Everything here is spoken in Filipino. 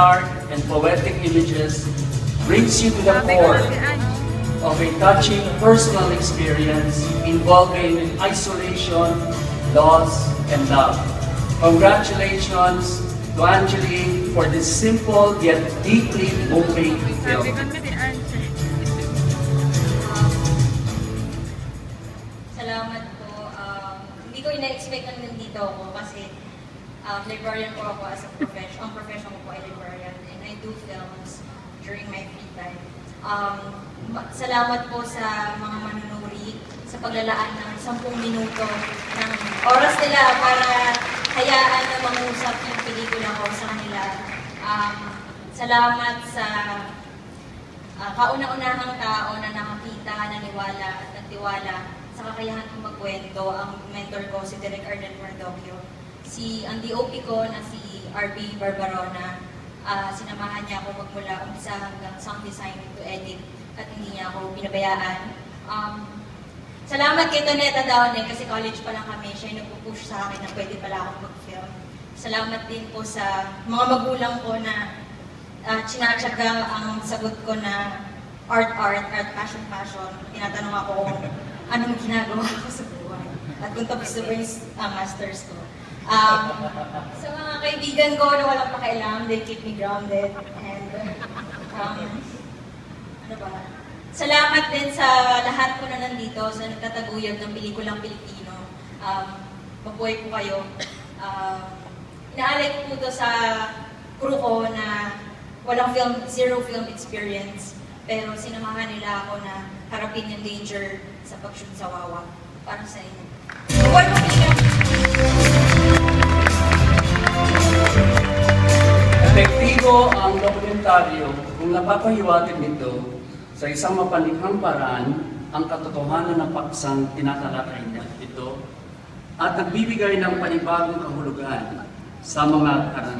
Art and poetic images brings you to the core of a touching personal experience involving isolation, loss, and love. Congratulations to Angeline for this simple yet deeply moving film. Salamat po. Hindi ko ina-expect na nandito ako kasi librarian po ako as a profession. Ang profession ko po ay librarian and I do films during my free time. Salamat po sa mga manunuri sa paglalaan ng 10 minuto ng oras nila para hayaan na mangusap yung pelikula ko sa kanila. Salamat sa kauna-unahang tao na nakakita, naniwala at nagtiwala sa kakayahan kong magkwento. Ang mentor ko si Direk Arnel Mardocchio. Ang DOP ko na si RB Barbarona, sinamahan niya ako magmula umpisa hanggang sound design to edit at hindi niya ako pinabayaan. Salamat kay Tonetta Daone kasi college pa lang kami, siya yung nagpupush sa akin na pwede pala akong mag-film. Salamat din po sa mga magulang ko na tsinatsaga ang sagot ko na art, passion. Tinatanong ako kung anong ginagawa ko sa buhay at kung tapos na ba yung masters ko. Sa mga kaibigan ko na walang pakialam, they keep me grounded. And, ano ba? Salamat din sa lahat po na nandito, sa nagtataguyod ng pelikulang Pilipino. Mabuhay po kayo. Inaalay ko po ito sa crew ko na walang zero film experience. Pero sinamahan nila ako na harapin yung danger sa pag-shoot sa Wawa. Para sa inyo. Mabuhay po kayo! Epektibo ang dokumentaryo kung napapahiwatig nito sa isang mapanikhang paraan ang katotohanan ng paksang tinatalakay niya ito at nagbibigay ng panibagong kahulugan sa mga karanasan.